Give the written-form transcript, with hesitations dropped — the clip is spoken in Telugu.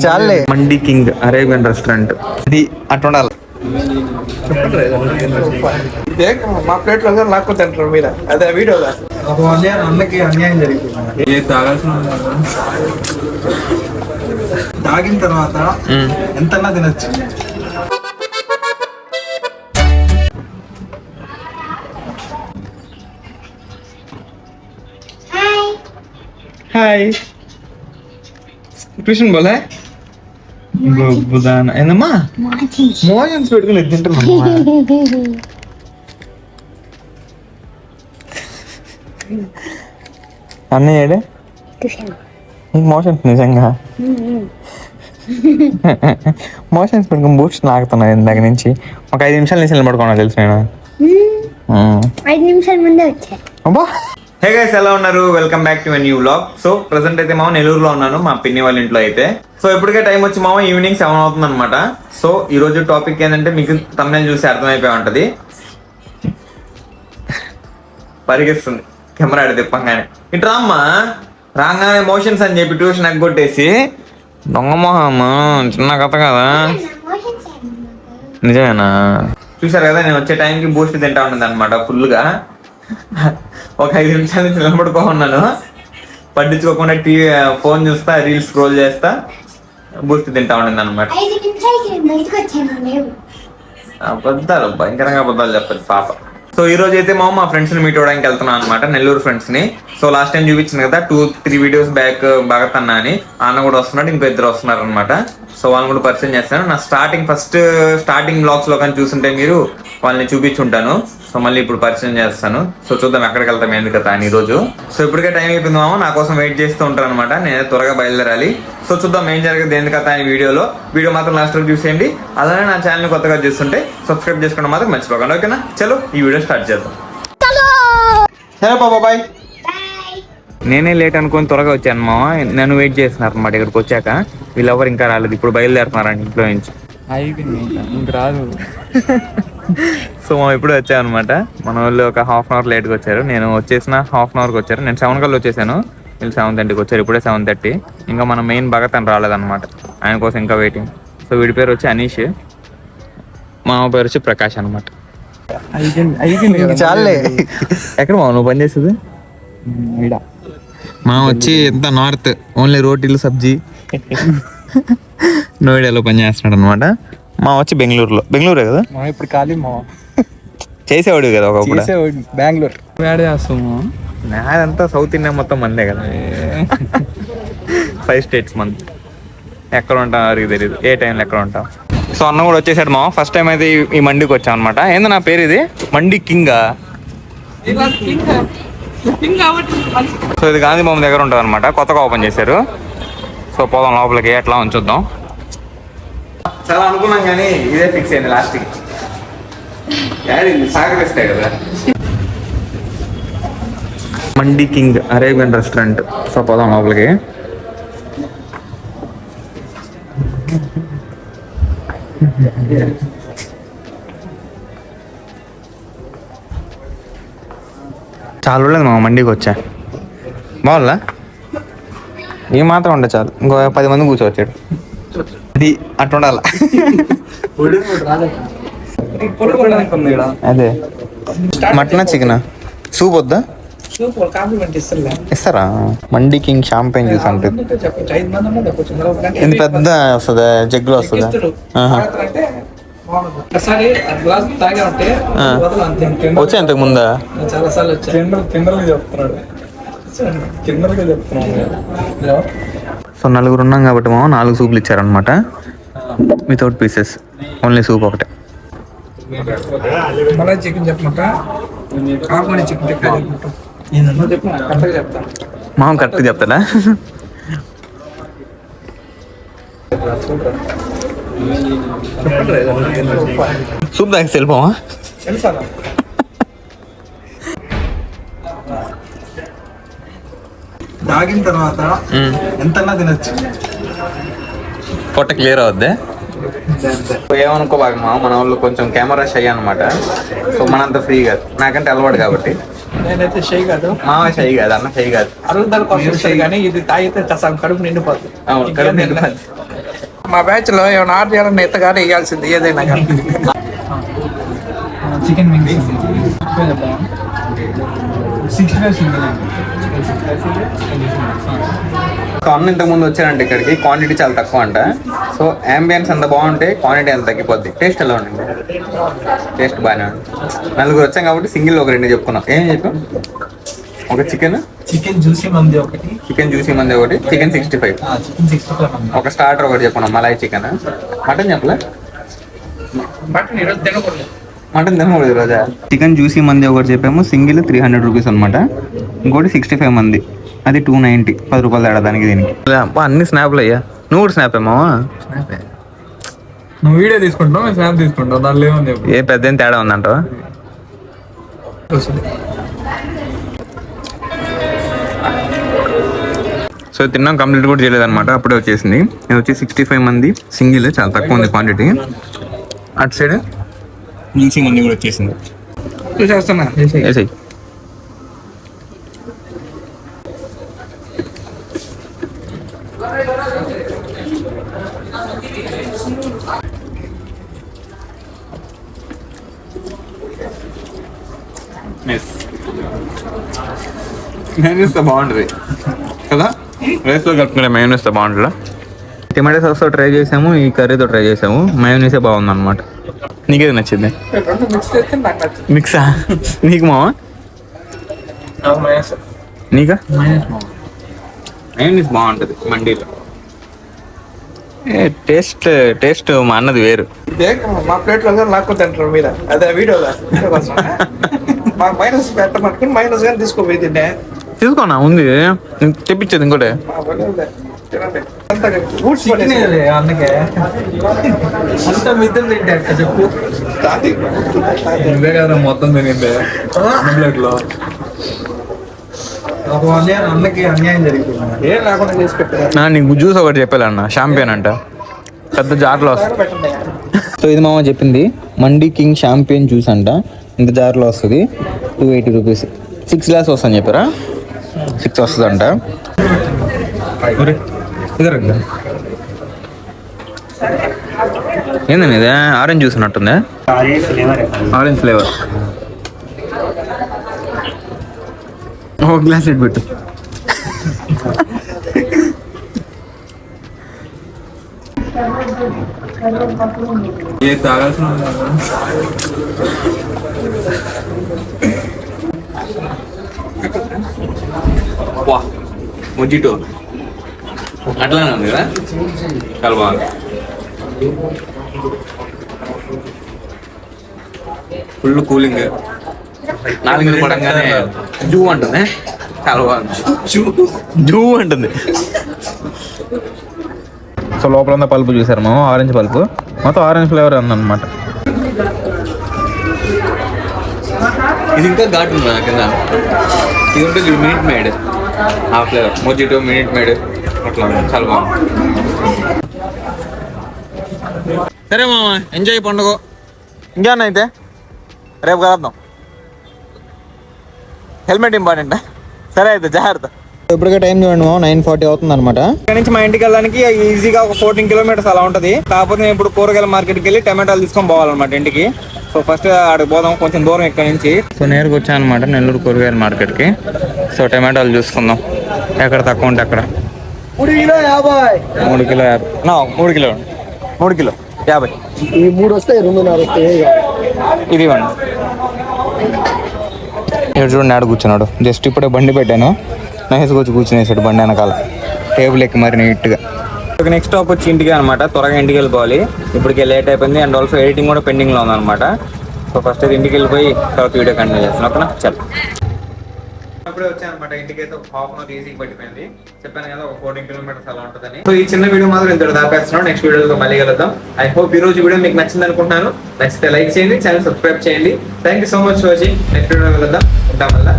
చాలే. మండి కింగ్ అరేబియన్ రెస్టారెంట్ ఇది అట్లా ఉండాలి. మా ప్లేట్ లో లాక్కొని తింటారు మీరు. అదే వీడియోగా అన్నకి అన్యాయం జరిగిపోయింది. తాగిన తర్వాత ఎంతన్నా తినచ్చు. హాయ్ ట్యూషన్ పోలే బుధాన ఏందమ్మా మోషన్స్ పెట్టుకుని తింటున్నా. అన్నయ్యడే నీకు మోషన్స్ నిజంగా మోషన్స్ పెట్టుకుని బూట్స్ నాకుతున్నాయి ఇందాక నుంచి. ఒక 5 నిమిషాల నుంచి నిలబడుకున్నా తెలుసు నేను. 5 నిమిషాల ముందే వచ్చా. అబ్బా. హే గైస్, ఎలా ఉన్నారు? Welcome back to my new vlog. So present అయితే మామ నెల్లూరులో ఉన్నాను, మా పిన్ని వాళ్ళ ఇంట్లో అయితే. సో ఇప్పటికే టైం వచ్చి మామ ఈవినింగ్ 7 అవుతుంది అనమాట. సో ఈ రోజు టాపిక్ ఏంటంటే మీకు తమిళ చూసి అర్థమైపోయి ఉంటది. పరిగెస్తుంది కెమెరా ఆడి తిప్పంగానే. ఇటు రామ్మా, రాగానే మోషన్స్ అని చెప్పి ట్యూషన్ ఎగ్గొట్టేసి దొంగ మొహమ్మా, చిన్న కథ కదా. నిజమేనా? చూసారు కదా, నేను వచ్చే టైంకి బూస్ట్ తింటా ఉంటుంది అనమాట ఫుల్గా. ఒక 5 నిమిషాల నుంచి నిలబడుకోన్నాను, పట్టించుకోకుండా టీవీ ఫోన్ చూస్తా, రీల్స్ స్క్రోల్ చేస్తా, బూస్ట్ తింటా ఉండింది అనమాట. అబద్ధాలు, భయంకరంగా అబద్ధాలు చెప్పదు పాప. సో ఈ రోజు అయితే మా ఫ్రెండ్స్ ని మీట్ అవ్వడానికి వెళ్తున్నాను అనమాట, నెల్లూరు ఫ్రెండ్స్ ని. సో లాస్ట్ టైం చూపించింది కదా 2-3 వీడియోస్ బ్యాక్ భగత్ అన్న అని, అన్న కూడా వస్తున్నాడు, ఇంకో 2 వస్తున్నారు అనమాట. సో వాళ్ళని కూడా పరిచయం చేస్తాను. నా ఫస్ట్ స్టార్టింగ్ బ్లాగ్స్ లో కానీ చూస్తుంటే మీరు వాళ్ళని చూపించుంటాను. సో మళ్ళీ ఇప్పుడు పరిచయం చేస్తాను. సో చూద్దాం ఎక్కడికి వెళ్తాం ఎందుకు కదా అని ఈరోజు. సో ఇప్పటికే టైం అయిపోయింది మామ, నా కోసం వెయిట్ చేస్తూ ఉంటారు అనమాట. నేను త్వరగా బయలుదేరాలి. సో చూద్దాం ఏం జరిగింది ఎందుకు కదా ఈ వీడియో మాత్రం లాస్ట్ వరకు చూసేయండి. అలానే నా ఛానల్ కొత్తగా చూస్తుంటే సబ్స్క్రైబ్ చేసుకోవడం మాత్రం మర్చిపోకండి, ఓకేనా? చలో ఈ వీడియో స్టార్ట్ చేద్దాం. సరే బాబా, బాయ్. నేనే లేట్ అనుకొని త్వరగా వచ్చాను మామ, నన్ను వెయిట్ చేస్తున్నారు అనమాట. ఇక్కడికి వచ్చాక వీళ్ళెవరు ఇంకా రాలేదు, ఇప్పుడు బయలుదేరుతున్నారండి ఇంట్లో నుంచి. ఇంక రాదు. సో మనం ఇప్పుడు వచ్చామన్నమాట. మన వాళ్ళు ఒక హాఫ్ అన్ అవర్ లేట్గా వచ్చారు. నేను వచ్చేసిన హాఫ్ అన్ అవర్కి వచ్చారు. నేను 7 కల్లా వచ్చేసాను, వీళ్ళు 7:30కి వచ్చారు. ఇప్పుడే 7:30. ఇంకా మన మెయిన్ భగత్ అని రాలేదన్నమాట, ఆయన కోసం ఇంకా వెయిటింగ్. సో వీడి పేరు వచ్చి అనీష్, మా పేరు వచ్చి ప్రకాష్ అనమాట. చాలే. ఎక్కడ మా నువ్వు పని చేసేది? మా వచ్చి ఎంత నార్త్, ఓన్లీ రోటీలు సబ్జీ. నోయిడాలో పని చేస్తున్నాడు అనమాట. మా వచ్చి బెంగళూరే కదా ఇప్పుడు ఖాళీ మా చేసేవాడు కదా ఒకప్పుడు. బెంగళూరు వేడ చేస్తాము. నాదంతా సౌత్ ఇండియా మొత్తం మందే కదా, 5 స్టేట్స్ మంది. ఎక్కడ ఉంటాం వారికి తెలియదు, ఏ టైంలో ఎక్కడ ఉంటాం. సో అన్న కూడా వచ్చేసాడు మా. ఫస్ట్ టైం అయితే ఈ మండికి వచ్చాం అనమాట. ఏంది నా పేరు ఇది? మండి కింగా. సో ఇది గాంధీ బొమ్మ దగ్గర ఉంటుంది అనమాట, కొత్తగా ఓపెన్ చేశారు. సో పోదాం లోపలికి, ఎట్లా ఉంచుద్దాం. చాలా అనుకున్నాం కానీ ఇదే ఫిక్స్ అయింది లాస్ట్కి. సహకరిస్తాయి కదా. మండి కింగ్ అరేబియన్ రెస్టారెంట్. సో పోదాం లోపలికి. చాలా లేదు మా మండికి వచ్చా. బాగుందా? ఈ మాత్రం ఉండే చాలు, ఇంకో 10 మంది కూర్చోవచ్చాడు. ఇది అట్లా ఉండాల. అదే మటనా చికెనా? సూప్ వద్దా? ఇస్తారా? మండి కింగ్ షాంపైన్ జ్యూస్ అంటే ఇంత పెద్ద వస్తుందా? జగ్గులో వస్తుందా? వచ్చా ఇంతకు ముందా? సో 4 ఉన్నాం కాబట్టి మా 4 సూపులు ఇచ్చారనమాట, వితౌట్ పీసెస్, ఓన్లీ సూప్ ఒకటే. మా కరెక్ట్ చెప్తాడా? సూప్ దాకా వెళ్ళిపోవా? తాగిన తర్వాత ఎంతన్నా తినచ్చు. పొట్ట క్లియర్ అవుద్ది. ఏమనుకో బాగా మన వాళ్ళు కొంచెం కెమెరా షై అనమాట. సో మనంత ఫ్రీ కాదు, నాకంటే అలవాటు కాబట్టి నేనైతే షై కాదు, మామ షై కాదు, అన్న షై కాదు. అరుగుదల కోసం వస్తుంది కానీ ఇది తాగితే సగం కడుపు నిండిపోతుంది. అవును, కడుపు నిండిపోతుంది. మా బ్యాచ్ లో ఏమైనా ఆర్డర్ చేయాలన్నా ఎత్తగానే వేయాల్సింది ఏదైనా కానీ. చికెన్ వింగ్స్ 65 సింగిల్ అండి. సో అన్న ఇంతకు ముందు వచ్చారంటే ఇక్కడికి క్వాంటిటీ చాలా తక్కువ అంట. సో అంబియన్స్ అంత బాగుంటే క్వాంటిటీ అంత తగ్గిపోద్ది. టేస్ట్ ఎలా ఉండండి? టేస్ట్ బాగానే ఉంది. నలుగురు వచ్చాం కాబట్టి సింగిల్ ఒక 2 చెప్పుకున్నాం. ఏం చెప్పాం? ఒక చికెన్ జ్యూసీ మంది ఒకటి, చికెన్ జ్యూసీ మంది ఒకటి, చికెన్ 65, చికెన్ 65 మంది, ఒక స్టార్టర్ ఒకటి చెప్పుకున్నాం, మలాయ్ చికెన్. మటన్ చెప్పలే? మటన్ ఈరోజు తినకూడదు. మటన్ తినకూడదు రోజా. చికెన్ జ్యూసీ మంది ఒకటి చెప్పాము, సింగిల్ 300 రూపీస్ అనమాట. ఇంకోటి 65 మంది, అది 290, 10 రూపాయలు తేడా దానికి దీనికి. అన్ని స్నాప్లు అయ్యా. నువ్వు కూడా స్నాప్ ఏమావా? నువ్వు వీడియో తీసుకుంటావు, మేము స్నాప్ తీసుకుంటాం, దాంట్లో ఏముంది? ఏ పెద్ద ఏం తేడా ఉందంటావా? సో తిన్నాం, కంప్లీట్ కూడా చేయలేదన్నమాట, అప్పుడే వచ్చేసింది. ఇది వచ్చి 65 మంది సింగిల్, చాలా తక్కువ ఉంది క్వాంటిటీ. అటు సైడ్ జ్యూసీ మంది కూడా వచ్చేసింది. చూసేస్తున్నా. వేసేయి. మైనస్ బాగుంటుంది కదా, రైస్లో కలుపుకునే మైనస్ బాగుంటుందా? టమాటో సాస్తో ట్రై చేసాము, ఈ కర్రీతో ట్రై చేసాము. మైనసే బాగుంది అనమాట. నీకేది నచ్చింది? రెండు మిక్స్ చేస్తే నాకు నచ్చింది. మిక్సా? నీకు మావా? నీకా? మైనస్ బాగుంటుంది మండీలో. టేస్ట్ మా అన్నది వేరు. ఇదే మా ప్లేట్లో లాక్కు తింటారు మీరు. అదే వీడియోలో మాకు మైనస్ పెట్టమనుకుని మైనస్ కానీ తీసుకోపోయి తింటే తీసుకోనా, ఉంది తెప్పించేది ఇంకోటి. తినండి. అందుకే అంత మిద్దలు తింటే అక్క చెప్పు. ఇదే కదా మొత్తం తినిందే ప్లేట్ లో. అన్నకి అన్యాయం జరిగిపోయింది. ఏం లేకుండా చేసి పెట్టారు. నీకు జ్యూస్ ఒకటి చెప్పాలన్న, షాంపియన్ అంట, పెద్ద జార్లో వస్తుంది. పెట్టండి. సో ఇది మామ చెప్పింది, మండీ కింగ్ షాంపియన్ జ్యూస్ అంట. ఇంత జార్లో వస్తుంది, 280 రూపీస్. 6 గ్లాస్ వస్తుందని చెప్పారా? 6 వస్తుందంట. ఏందండి ఇది? ఆరెంజ్ జ్యూస్ ఉన్నట్టుందా? Orange flavour. ఒక గ్లాస్ ఎట్ పెట్టు. ఏ తాగాల్సిన వా మొజిటో అట్లానే ఉంది కదా, చాలా బాగుంది. ఫుల్ కూలింగ్, 4 పడంగానే జూ అంటుంది, చాలా బాగుంది. జూ అంటుంది. సో లోపల పల్పు చూసారు మేము, ఆరెంజ్ పల్పు, మొత్తం ఆరెంజ్ ఫ్లేవర్ ఉందన్నమాట. ఇది ఇంకా ఘాటు ఉంది నా కింద. ఇది ఉంటుంది మినిట్ మేడ్, ఆ ఫ్లేవర్ మొజిటో మినిట్ మేడ్ అట్లా చాలా బాగుంది. సరే మామ, ఎంజాయ్ పండుగ. ఇంకేమన్నా అయితే రేపు కలుద్దాం. హెల్మెట్ ఇంపార్టెంటా? సరే అయితే జాగ్రత్త. ఇప్పటికే టైం చూడండి, 9:40 అవుతుంది అనమాట. ఇక్కడ నుంచి మా ఇంటికి వెళ్ళడానికి ఈజీగా ఒక 14 కిలోమీటర్స్ అలా ఉంటుంది. కాకపోతే నేను ఇప్పుడు కూరగాయల మార్కెట్కి వెళ్ళి టమాటాలు తీసుకొని పోవాలన్నమాట ఇంటికి. సో ఫస్ట్ ఆడికి పోదాం, కొంచెం దూరం ఇక్కడ నుంచి. సో నేరుగా వచ్చాను అనమాట నెల్లూరు కూరగాయల మార్కెట్కి. సో టమాటాలు చూసుకుందాం, ఎక్కడ తక్కువ ఉంటే అక్కడ. 3 కిలో 50. 3 కిలో 50. 3 kilo 3 kilo 50. ఈ 3 వస్తాయి, 2.5 వస్తాయి. ఇది ఇవ్వండి. ఇక్కడ చూడండి, ఆడ కూర్చున్నాడు. జస్ట్ ఇప్పుడే బండి పెట్టాను, మహేష్కి వచ్చి కూర్చునేసాడు బండి వెనకాల, టేబుల్ ఎక్కి మరి నీట్గా. నెక్స్ట్ స్టాప్ వచ్చి ఇంటికి అనమాట. త్వరగా ఇంటికి వెళ్ళిపోవాలి, ఇప్పటికే లేట్ అయిపోయింది. అండ్ ఆల్సో ఎడిటింగ్ కూడా పెండింగ్లో ఉందన్నమాట. సో ఫస్ట్ అయితే ఇంటికి వెళ్ళిపోయి తర్వాత వీడియో కంటిన్యూ చేస్తాను. ఓకేనా? చల్. అప్పుడే వచ్చాను అనమాట ఇంటికి. అయితే ఒక హాఫ్ అన్ అవర్ ఈజీగా పట్టిపోయింది. చెప్పాను కదా, ఒక 14 కిలోమీటర్స్ అలా ఉంటుందని. సో ఈ చిన్న వీడియో మాత్రం ఇంత దాపేస్తున్నాం. నెక్స్ట్ వీడియోలో మళ్ళీ కలుద్దాం. ఐ హోప్ ఈ రోజు వీడియో మీకు నచ్చింది అనుకుంటున్నాను. నచ్చితే లైక్ చేయండి, ఛానల్ సబ్స్క్రైబ్ చేయండి. Thank you so much for watching. Next video కలుద్దాం. ఉంటాం వల్ల.